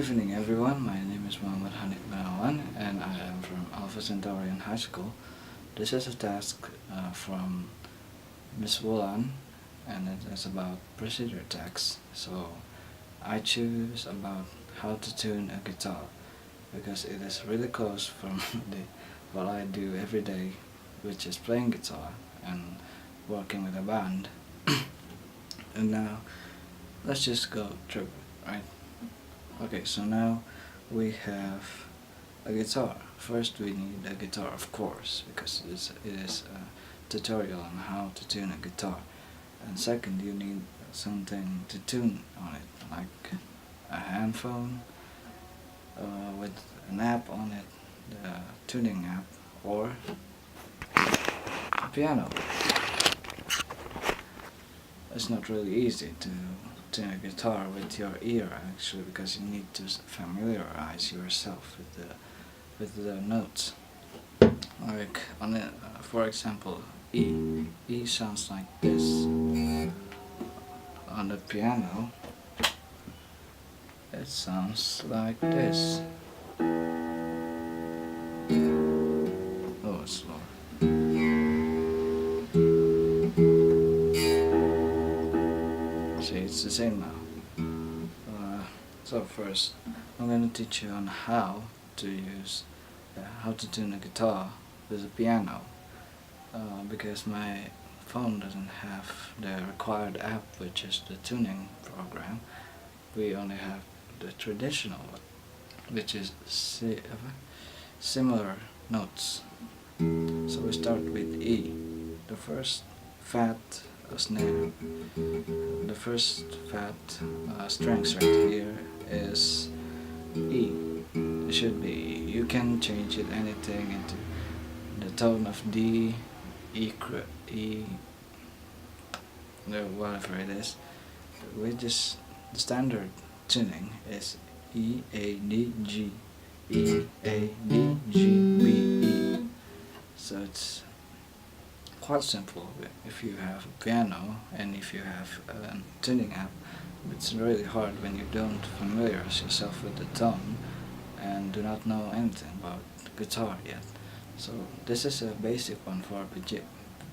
evening everyone, my name is Farrel Fadhilah and I am from Alpha Centaurian High School. This is a task from Miss Wulan and it is about procedure text. So I choose about how to tune a guitar because it is really close from what I do every day, which is playing guitar and working with a band. And now let's just go through it, right? Okay, so now we have a guitar. First we need a guitar, of course, because it is a tutorial on how to tune a guitar. And second, you need something to tune on it, like a handphone with an app on it, the tuning app, or a piano. It's not really easy to tune a guitar with your ear actually, because you need to familiarize yourself with the notes. Like on it, for example, E. E sounds like this. On the piano, it sounds like this. Oh, it's slow. See, it's the same now. So first, I'm going to teach you on how to tune a guitar with a piano. Because my phone doesn't have the required app, which is the tuning program. We only have the traditional one, which is similar notes. So we start with E. The first fat snare. The first fat strings right here is E. It should be E. You can change it anything into the tone of D, whatever it is. The standard tuning is E, A, D, G, E, A, D, G, B, E. So it's quite simple if you have a piano and if you have a tuning app. It's really hard when you don't familiarize yourself with the tone and do not know anything about guitar yet. So this is a basic one for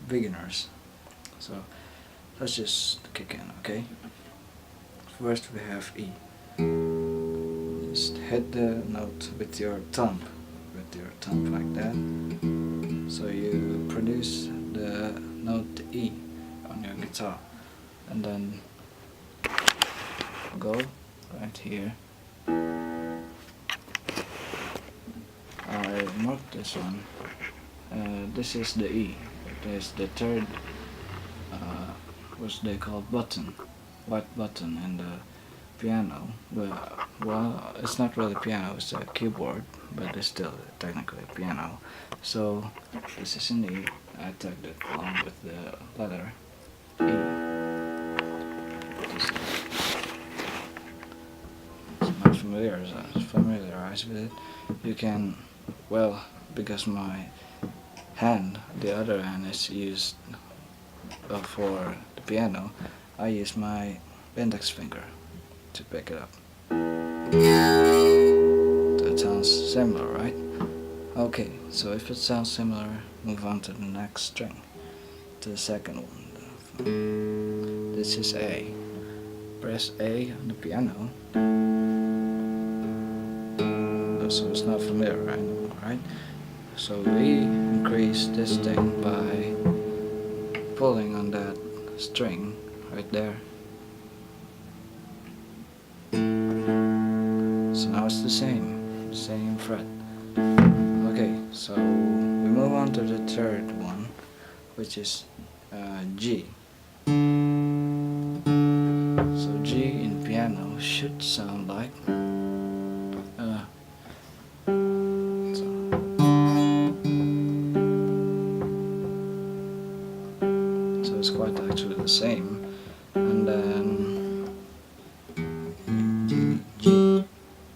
beginners. So let's just kick in, okay? First we have E. Just hit the note with your thumb like that. So you produce the note E on your guitar, and then go right here. I marked this one. This is the E. It is the third, what they call white button in the piano. Well, it's not really piano, it's a keyboard, but it's still technically a piano. So this is an E. I tagged it along with the letter E. So not familiarized with it. You can, well, because my hand, the other hand is used for the piano, I use my index finger to pick it up. That sounds similar, right? Okay, so if it sounds similar, move on to the next string, to the second one. This is A. Press A on the piano. So it's not familiar anymore, right? So we increase this thing by pulling on that string right there. So now it's the same fret. Okay, so we move on to the third one, which is G. So G in piano should sound like so it's quite actually the same. And then G.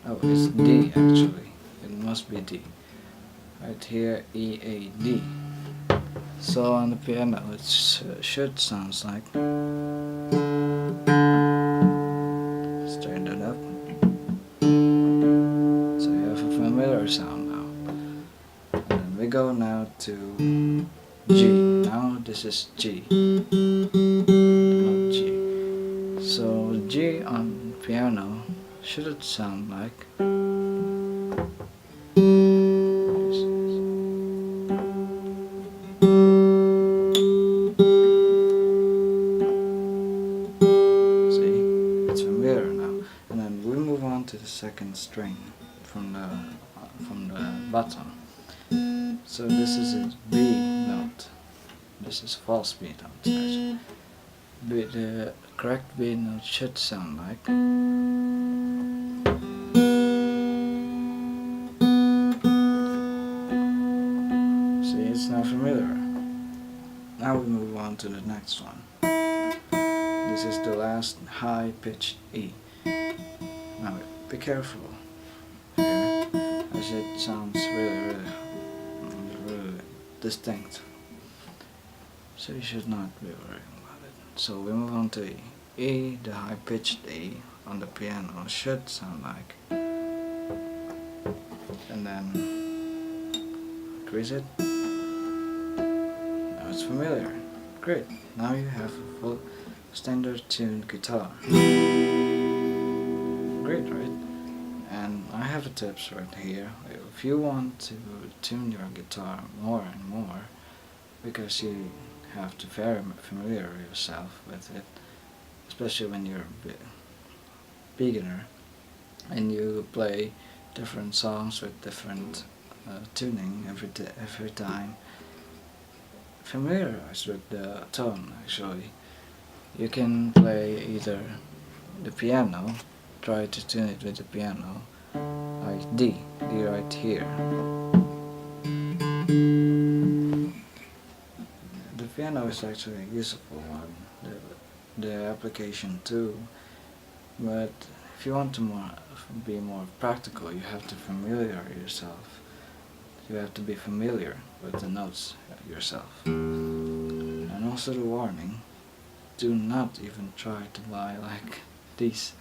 Oh, it's D actually. It must be D. Right here, E, A, D. So on the piano it should sound like. Straighten it up. And we go now to G. Now this is G, not G. So G on piano should sound like to the second string from the bottom. So this is a B note. This is false B note actually. But the correct B note should sound like see, it's not familiar. Now we move on to the next one. This is the last high pitched E. Now be careful here, as it sounds really distinct. So you should not be worrying about it. So we move on to E. E, the high pitched E on the piano should sound like, and then increase it. Now it's familiar. Great. Now you have a full standard tuned guitar. Great, right? And I have a tips right here. If you want to tune your guitar more and more, because you have to very familiar yourself with it, especially when you're a beginner and you play different songs with different tuning every time. Familiarize with the tone. Actually, you can play either the piano. Try to tune it with the piano, like D right here. The piano is actually a useful one, the application too, but if you want to be more practical, you have to familiarize yourself. You have to be familiar with the notes yourself. And also the warning, do not even try to buy like these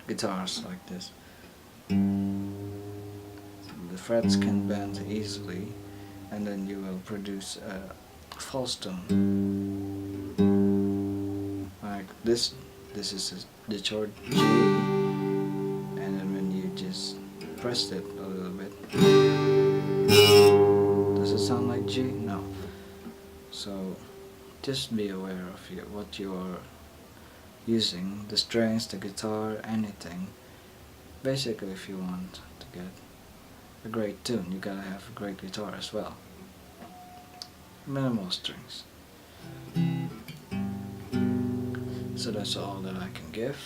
guitars like this. The frets can bend easily, and then you will produce a false tone. Like this is the chord G, and then when you just press it a little bit, does it sound like G? No. So just be aware of what you are using, the strings, the guitar, anything. Basically, if you want to get a great tune, you gotta have a great guitar as well. Minimal strings. So that's all that I can give.